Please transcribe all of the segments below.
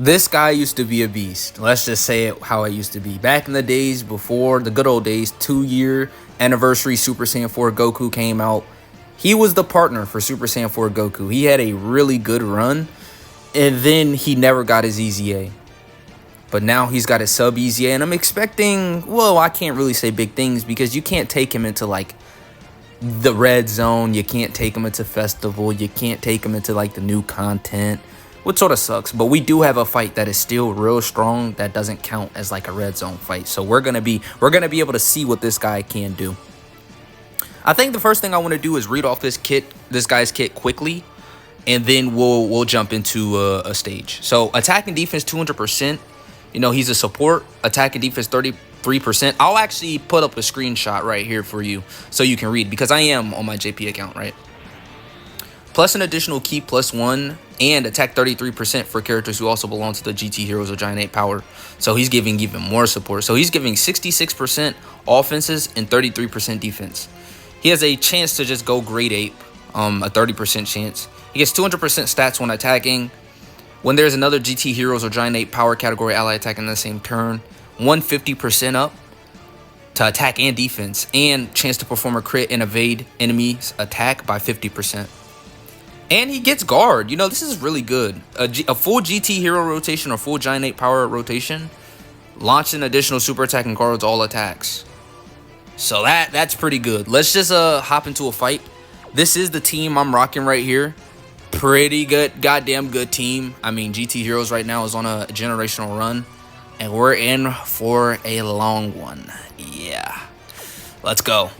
This guy used to be a beast. Let's just say it how it used to be. Back in the days before the good old days, 2-year anniversary Super Saiyan 4 Goku came out. He was the partner for Super Saiyan 4 Goku. He had a really good run, and then he never got his EZA. But now he's got his sub EZA, and I'm expecting, well, I can't really say big things because you can't take him into like the red zone. You can't take him into festival. You can't take him into like the new content, which sort of sucks. But we do have a fight that is still real strong that doesn't count as like a red zone fight. So we're gonna be able to see what this guy can do. I think the first thing I want to do is read off this guy's kit quickly, and then we'll jump into a stage. So attack and defense 200%. You know, he's a support. Attack and defense 33%. I'll actually put up a screenshot right here for you so you can read, because I am on my JP account, right? Plus an additional key +1 and attack 33% for characters who also belong to the GT Heroes or Giant Ape power. So he's giving even more support. So he's giving 66% offenses and 33% defense. He has a chance to just go Great Ape, a 30% chance. He gets 200% stats when attacking. When there's another GT Heroes or Giant Ape power category ally attacking the same turn, 150% up to attack and defense, and chance to perform a crit and evade enemies' attack by 50%. And he gets guard. You know, this is really good. A full GT Hero rotation or full Giant Ape power rotation, launch an additional super attack and guards all attacks. So that's pretty good. Let's just hop into a fight. This is the team I'm rocking right here. Pretty good, goddamn good team. I mean, GT Heroes right now is on a generational run, and we're in for a long one. Yeah, let's go.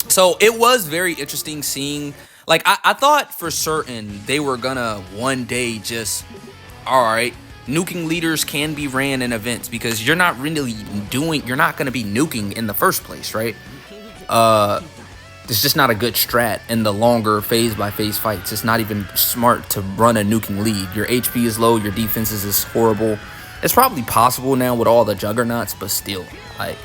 So it was very interesting seeing, like, I thought for certain they were gonna one day just, all right, nuking leaders can be ran in events because you're not gonna be nuking in the first place, right? It's just not a good strat in the longer phase-by-phase fights. It's not even smart to run a nuking lead. Your HP is low, your defenses is horrible. It's probably possible now with all the juggernauts, but still, like,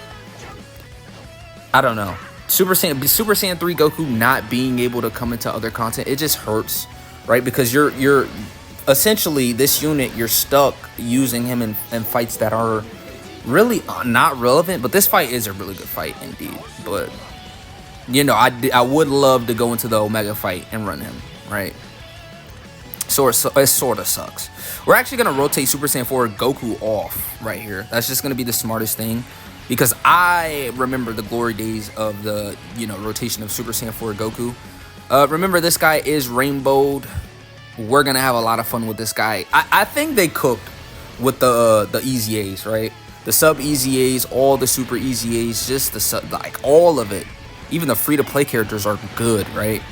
I don't know. Super Saiyan 3 Goku not being able to come into other content, it just hurts, right? Because you're essentially, this unit, you're stuck using him in fights that are really not relevant. But this fight is a really good fight indeed. But you know, I would love to go into the Omega fight and run him, right? So it sort of sucks. We're actually going to rotate Super Saiyan 4 Goku off right here. That's just going to be the smartest thing, because I remember the glory days of the, you know, rotation of Super Saiyan 4 Goku. Remember, this guy is rainbowed. We're going to have a lot of fun with this guy. I think they cooked with the EZAs, right? The sub EZAs, all the super EZAs, just the sub, like all of it. Even the free-to-play characters are good, right?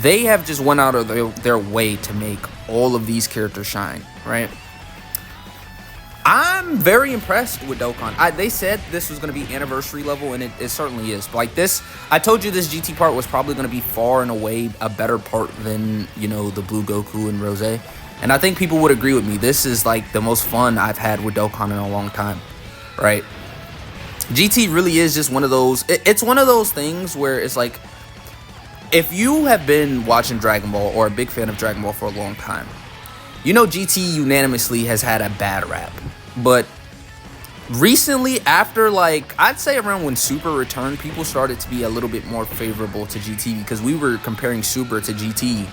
They have just went out of their way to make all of these characters shine, right? I'm very impressed with Dokkan. They said this was going to be anniversary level, and it certainly is. Like this, I told you this GT part was probably going to be far and away a better part than, you know, the Blue Goku and Rose. And I think people would agree with me. This is like the most fun I've had with Dokkan in a long time, right? GT really is just one of those, it's one of those things where it's like, if you have been watching Dragon Ball or a big fan of Dragon Ball for a long time, you know GT unanimously has had a bad rap. But recently, after, like, I'd say around when Super returned, people started to be a little bit more favorable to GT because we were comparing Super to GT.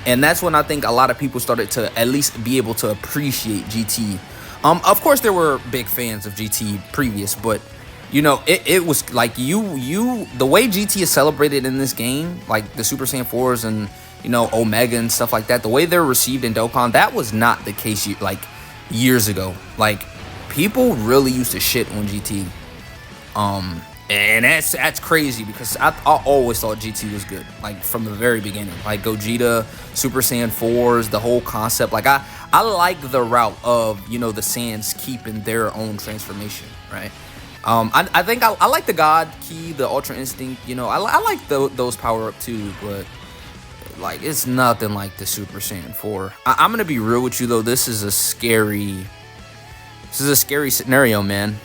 And that's when I think a lot of people started to at least be able to appreciate GT. Of course, there were big fans of GT previous, but you know, it was like the way GT is celebrated in this game, like the Super Saiyan 4s and, you know, Omega and stuff like that, the way they're received in Dokkan, that was not the case like years ago. Like, people really used to shit on GT. And that's crazy because I always thought GT was good, like from the very beginning. Like Gogeta, Super Saiyan 4s, the whole concept. Like I like the route of, you know, the Saiyans keeping their own transformation, right? I think I like the God Key, the Ultra Instinct, you know, I like those power up too, but like it's nothing like the Super Saiyan 4. I'm gonna be real with you though, this is a scary scenario, man.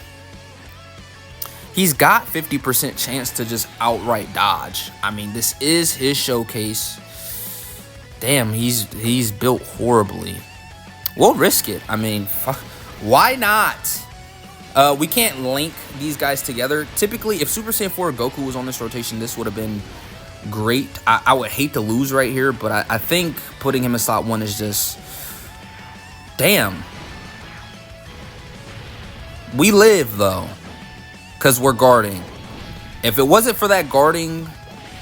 He's got 50% chance to just outright dodge. I mean, this is his showcase. Damn, he's built horribly. We'll risk it. I mean, why not? We can't link these guys together. Typically, if Super Saiyan 4 Goku was on this rotation, this would have been great. I would hate to lose right here, but I think putting him in slot 1 is just... Damn. We live, though, because we're guarding. If it wasn't for that guarding,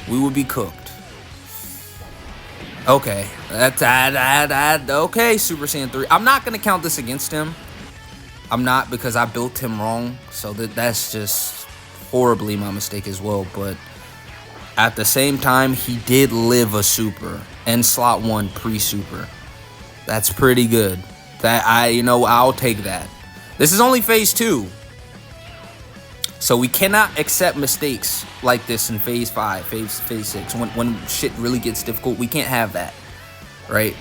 we would be cooked. Okay. Okay, Super Saiyan 3. I'm not going to count this against him. I'm not, because I built him wrong. So that's just horribly my mistake as well. But at the same time, he did live a super and slot 1 pre-super. That's pretty good. I'll take that. This is only phase 2. So we cannot accept mistakes like this in phase 5, phase 6. When shit really gets difficult, we can't have that, right?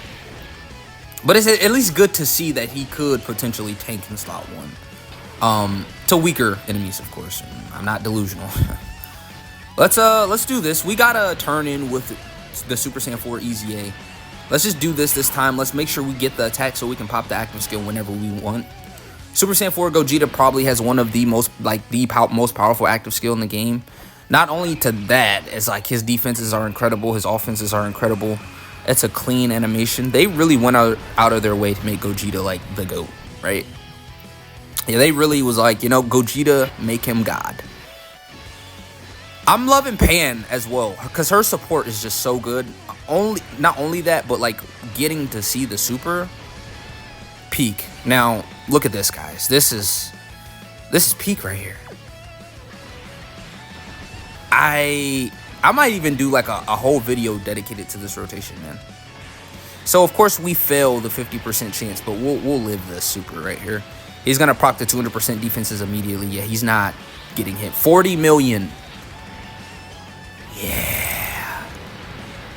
But it's at least good to see that he could potentially tank in slot 1. To weaker enemies, of course. I'm not delusional. Let's do this. We gotta turn in with the Super Saiyan 4 EZA. Let's just do this time. Let's make sure we get the attack so we can pop the active skill whenever we want. Super Saiyan 4 Gogeta probably has one of the most powerful active skill in the game. Not only to that, as like his defenses are incredible, his offenses are incredible. It's a clean animation. They really went out of their way to make Gogeta like the GOAT, right? Yeah, they really was like, Gogeta, make him God. I'm loving Pan as well, because her support is just so good. Not only that, but like getting to see the super peak. Now, look at this, guys. This is peak right here. I might even do like a whole video dedicated to this rotation, man. So of course we fail the 50% chance, but we'll live this super right here. He's gonna proc the 200% defenses immediately. Yeah, he's not getting hit. 40 million. Yeah.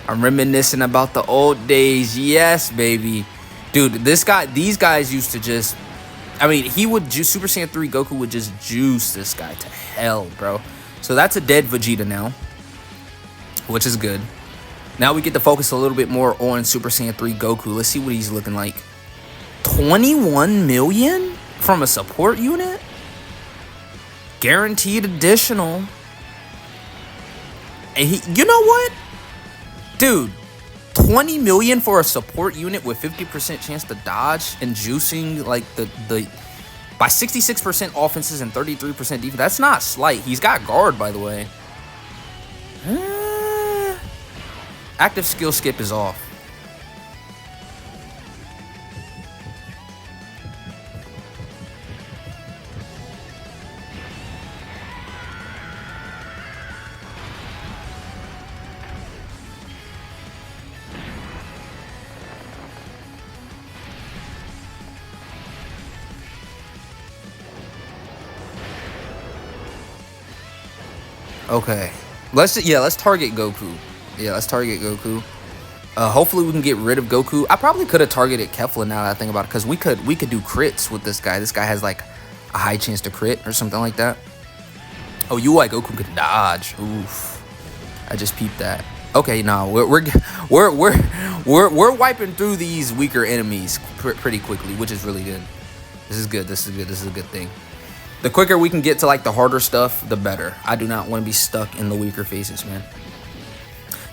I'm reminiscing about the old days. Yes, baby. Dude, these guys used to just... I mean, he would juice... Super Saiyan 3 Goku would just juice this guy to hell, bro. So that's a dead Vegeta now, which is good. Now we get to focus a little bit more on Super Saiyan 3 Goku. Let's see what he's looking like. 21 million from a support unit? Guaranteed additional. And you know what? Dude, 20 million for a support unit with 50% chance to dodge and juicing like the by 66% offenses and 33% defense. That's not slight. He's got guard, by the way. Active skill skip is off. Okay, let's target Goku. Yeah, let's target Goku. Hopefully we can get rid of Goku. I probably could have targeted Kefla now that I think about it, because we could do crits with this guy. This guy has like a high chance to crit or something like that. Oh, UI Goku could dodge. Oof, I just peeped that. Okay, no, we're wiping through these weaker enemies pretty quickly, which is really good. This is good. This is a good thing. The quicker we can get to like the harder stuff, the better. I do not want to be stuck in the weaker phases, man.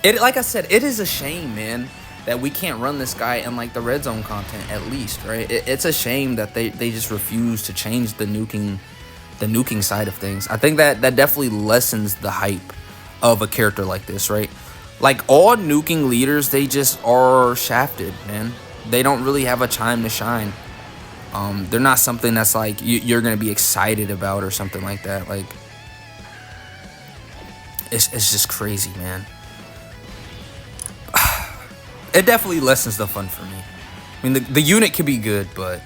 Like I said, it is a shame, man, that we can't run this guy in like the red zone content at least, right? It's a shame that they just refuse to change the nuking side of things. I think that definitely lessens the hype of a character like this, right? Like all nuking leaders, they just are shafted, man. They don't really have a time to shine. They're not something that's like you're gonna be excited about or something like that. Like it's just crazy, man. It definitely lessens the fun for me. I mean, the unit could be good, but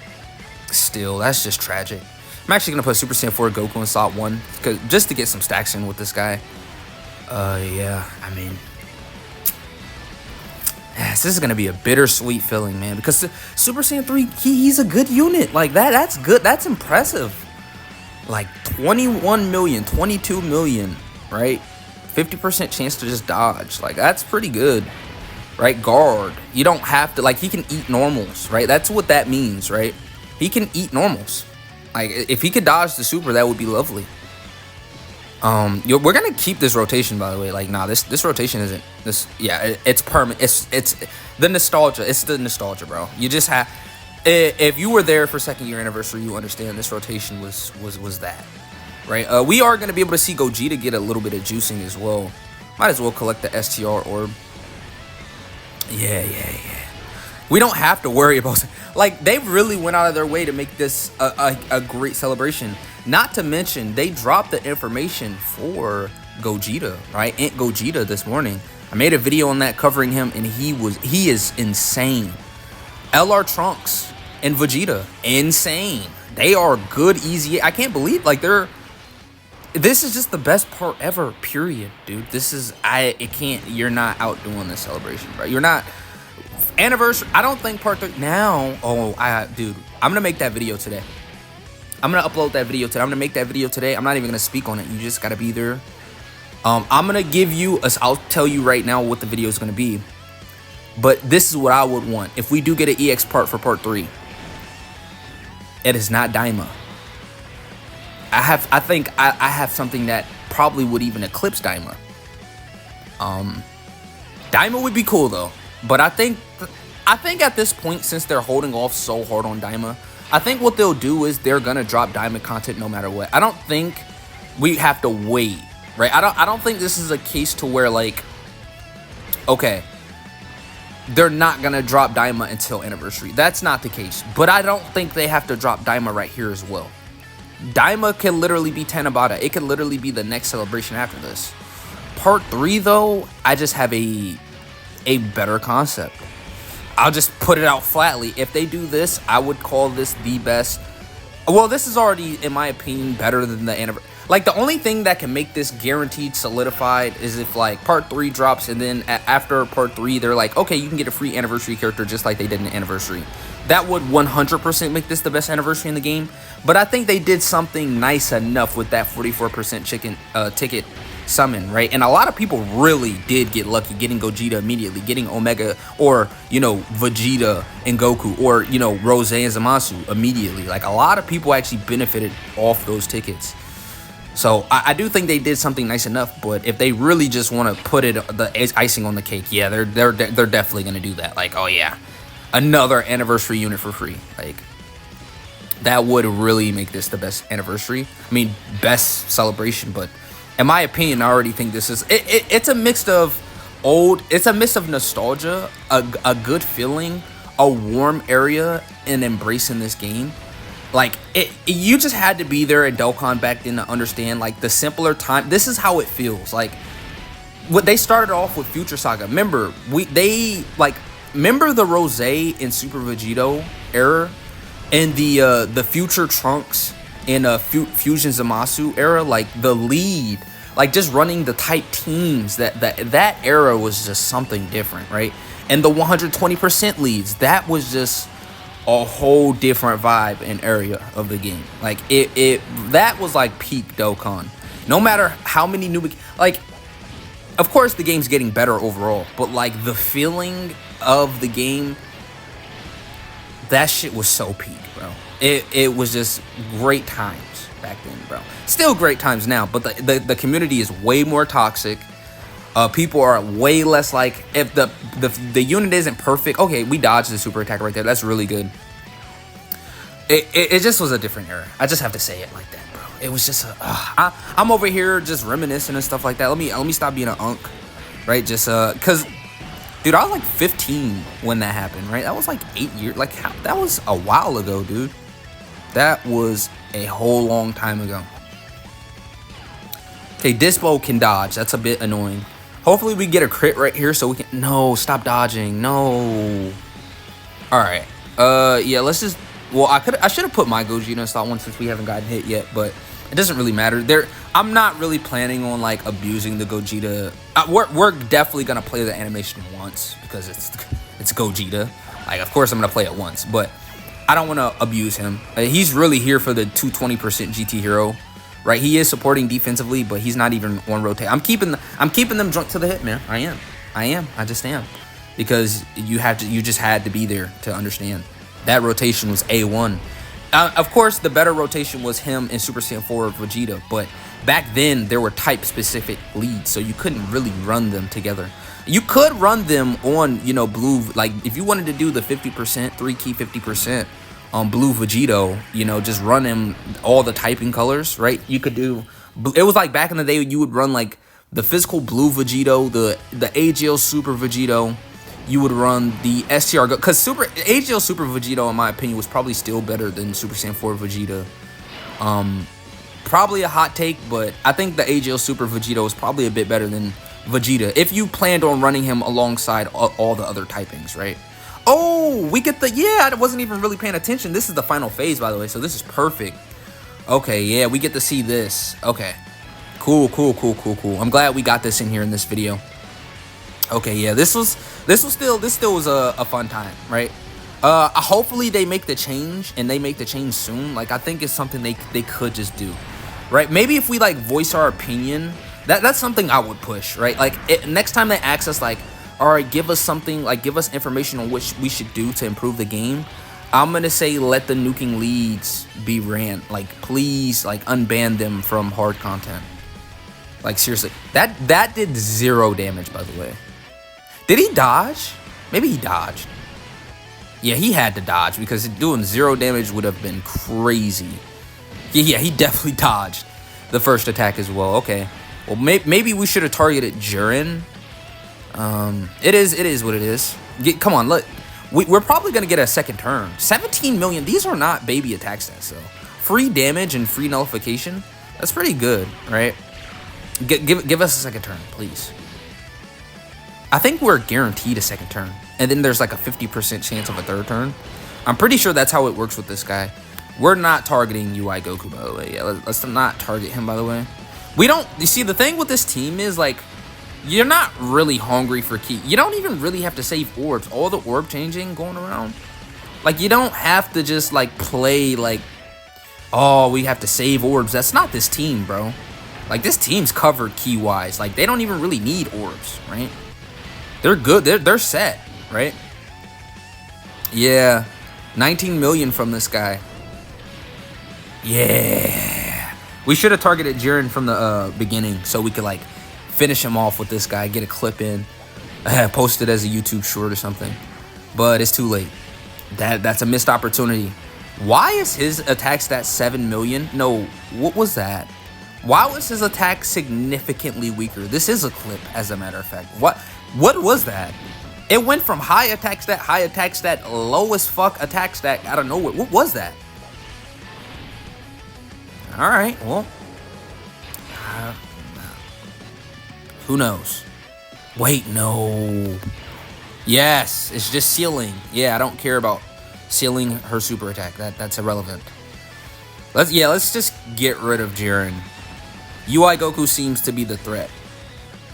still, that's just tragic. I'm actually gonna put Super Saiyan 4 Goku in slot 1 just to get some stacks in with this guy. Yeah, I mean, yes, this is gonna be a bittersweet feeling, man, because Super Saiyan 3, he's a good unit. Like that's good. That's impressive. Like 21 million, 22 million, right? 50% chance to just dodge. Like that's pretty good, right? Guard. You don't have to, like, he can eat normals, right? That's what that means, right? He can eat normals. Like, if he could dodge the super, that would be lovely. We're gonna keep this rotation, by the way. Like, nah, this rotation isn't this. Yeah, it's permanent. It's the nostalgia. It's the nostalgia, bro. You just have. If you were there for second year anniversary, you understand this rotation was that, right? We are gonna be able to see Gogeta get a little bit of juicing as well. Might as well collect the STR orb. Yeah. We don't have to worry about, like, they really went out of their way to make this a great celebration. Not to mention, they dropped the information for Gogeta, right? Aunt Gogeta this morning. I made a video on that covering him, and he is insane. LR Trunks and Vegeta, insane. They are good, easy. I can't believe, like, this is just the best part ever, period, dude. This is, you're not outdoing this celebration, bro. You're not. Anniversary, I don't think part 3 now. Dude, I'm gonna make that video today. I'm gonna upload that video today. I'm gonna make that video today. I'm not even gonna speak on it. You just gotta be there. I'm gonna give you I'll tell you right now what the video is gonna be. But this is what I would want. If we do get an EX part for part 3, it is not Daima. I think I have something that probably would even eclipse Daima. Daima would be cool though. But I think at this point, since they're holding off so hard on Daima, I think what they'll do is they're gonna drop Daima content no matter what. I don't think we have to wait, right? I don't think this is a case to where, like, okay, they're not gonna drop Daima until anniversary. That's not the case. But I don't think they have to drop Daima right here as well. Daima can literally be Tanabata. It could literally be the next celebration after this. Part 3 though, I just have a better concept. I'll just put it out flatly. If they do this, I would call this the best. Well, this is already, in my opinion, better than the anniversary. Like, the only thing that can make this guaranteed solidified is if, like, part 3 drops, and then after part 3, they're like, okay, you can get a free anniversary character just like they did in the anniversary. That would 100% make this the best anniversary in the game. But I think they did something nice enough with that 44% ticket summon, right? And a lot of people really did get lucky getting Gogeta immediately, getting Omega, or, you know, Vegeta and Goku, or, you know, Rose and Zamasu immediately. Like, a lot of people actually benefited off those tickets. So I do think they did something nice enough. But if they really just want to put the icing on the cake, yeah, they're definitely gonna do that. Like, oh yeah, another anniversary unit for free. Like, that would really make this the best anniversary. I mean, best celebration. But in my opinion, I already think this is it's a mix of nostalgia, a good feeling, a warm area, and embracing this game. Like, you just had to be there at Dokkan back then to understand, like, the simpler time. This is how it feels. Like, what they started off with Future Saga. Remember, remember the Rose and Super Vegito era, and the Future Trunks and Fusion Zamasu era. Like, the lead, like, just running the tight teams. That era was just something different, right? And the 120% leads, that was just a whole different vibe and area of the game. Like, that was like peak Dokkan. No matter how many new, like, of course the game's getting better overall, but like the feeling of the game, that shit was so peak, bro. It was just great times back then, bro. Still great times now, but the community is way more toxic. People are way less, like, if the unit isn't perfect, okay, we dodged the super attack right there. That's really good. It just was a different era. I just have to say it like that, bro. It was just I'm over here just reminiscing and stuff like that. Let me stop being an unk, right? Just cause, dude, I was like 15 when that happened, right? That was like 8 years. Like, that was a while ago, dude. That was a whole long time ago. Okay, Dispo can dodge. That's a bit annoying. Hopefully we get a crit right here so we can... No, stop dodging. No. Alright. Yeah, let's just... Well, I should have put my Gogeta in slot 1 since we haven't gotten hit yet, but it doesn't really matter. I'm not really planning on, like, abusing the Gogeta. We're definitely going to play the animation once because it's Gogeta. Like, of course I'm going to play it once, but I don't want to abuse him. He's really here for the 220% GT hero. Right, he is supporting defensively, but he's not even on rotate. I'm keeping them drunk to the hit, man. I am. I just am. because you just had to be there to understand. That rotation was A1. Of course, the better rotation was him in Super Saiyan 4 Vegeta, but back then there were type specific leads, so you couldn't really run them together. You could run them on, you know, blue, like if you wanted to do the 50%, 3 key 50% on blue Vegito, you know, just run him all the typing colors, right? You could do, it was like back in the day, you would run like the physical blue Vegito, the AGL Super Vegito, you would run the STR, because AGL Super Vegito, in my opinion, was probably still better than Super Saiyan 4 Vegeta. Probably a hot take, but I think the AGL Super Vegito is probably a bit better than Vegeta, if you planned on running him alongside all the other typings, right? Oh, we get the, yeah, I wasn't even really paying attention. This is the final phase, by the way, so this is perfect. Okay, yeah, we get to see this. Okay, cool. I'm glad we got this in here in this video. Okay, yeah, this still was a fun time, right? Hopefully they make the change, and they make the change soon. Like, I think it's something they could just do, right? Maybe if we like voice our opinion, that's something I would push, right? Like, next time they ask us, like, all right, give us something, like, give us information on what we should do to improve the game, I'm gonna say let the nuking leagues be ran. Like, please, like, unban them from hard content. Like, seriously, that did 0 damage, by the way. Did he dodge? Maybe he dodged. Yeah, he had to dodge, because doing 0 damage would have been crazy. Yeah, he definitely dodged the first attack as well. Okay. Well, maybe we should have targeted Jiren. It is what it is. Come on, look. We're probably going to get a second turn. 17 million. These are not baby attack stats, though. Free damage and free nullification. That's pretty good, right? Give us a second turn, please. I think we're guaranteed a second turn. And then there's like a 50% chance of a third turn. I'm pretty sure that's how it works with this guy. We're not targeting UI Goku, by the way. Yeah, let's not target him, by the way. We don't, you see, the thing with this team is, like, you're not really hungry for key. You don't even really have to save orbs. All the orb changing going around. Like, you don't have to just, like, play, like, oh, we have to save orbs. That's not this team, bro. Like, this team's covered key-wise. Like, they don't even really need orbs, right? They're good. They're set, right? Yeah. 19 million from this guy. Yeah. We should have targeted Jiren from the beginning, so we could, like, finish him off with this guy, get a clip in, post it as a YouTube short or something. But it's too late. That's a missed opportunity. Why is his attack stat 7 million? No, what was that? Why was his attack significantly weaker? This is a clip, as a matter of fact. What was that? It went from high attack stat, low as fuck attack stat out of nowhere. What was that? All right, well, who knows? Wait, no. Yes, it's just sealing. Yeah, I don't care about sealing her super attack. That's irrelevant. Let's just get rid of Jiren. UI Goku seems to be the threat.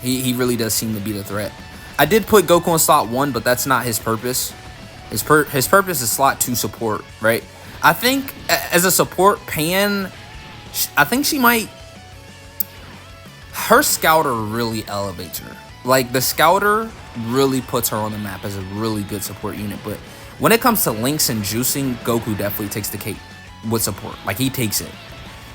He really does seem to be the threat. I did put Goku in slot 1, but that's not his purpose. His purpose is slot 2 support, right? I think as a support, Pan, I think she might, her Scouter really elevates her. Like, the Scouter really puts her on the map as a really good support unit. But when it comes to links and juicing, Goku definitely takes the cake with support. Like, he takes it.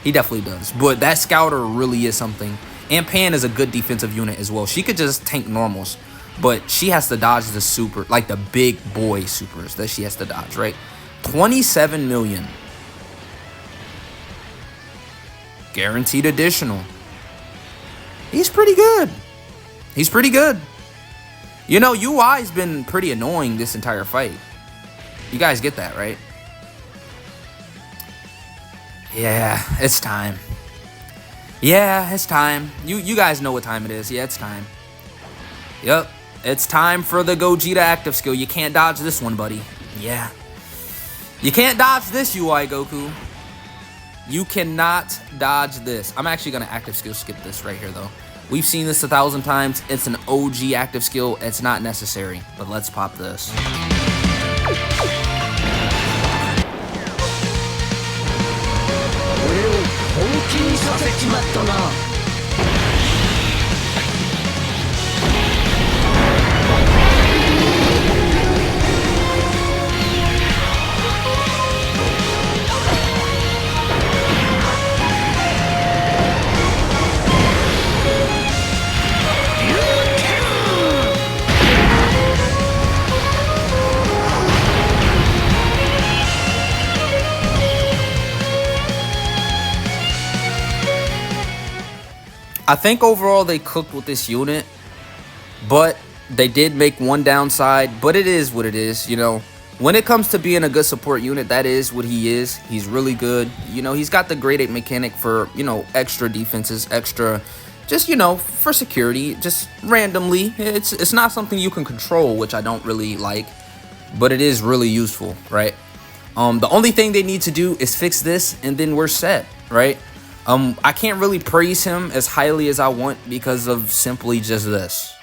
He definitely does. But that Scouter really is something. And Pan is a good defensive unit as well. She could just tank normals, but she has to dodge the super, like the big boy supers that she has to dodge, right? 27 million. Guaranteed additional. He's pretty good. He's pretty good. You know, UI's been pretty annoying this entire fight. You guys get that, right? Yeah, it's time. Yeah, it's time. You guys know what time it is. Yeah, it's time. Yep, it's time for the Gogeta active skill. You can't dodge this one, buddy. Yeah. You can't dodge this, UI Goku. You cannot dodge this. I'm actually going to active skill skip this right here, though. We've seen this 1,000 times. It's an OG active skill. It's not necessary, but let's pop this. I think overall they cooked with this unit, but they did make one downside, but it is what it is, you know. When it comes to being a good support unit, that is what he is. He's really good. You know, he's got the grade 8 mechanic for, you know, extra defenses, extra, just, you know, for security, just randomly. It's not something you can control, which I don't really like, but it is really useful, right? The only thing they need to do is fix this, and then we're set, right? I can't really praise him as highly as I want because of simply just this.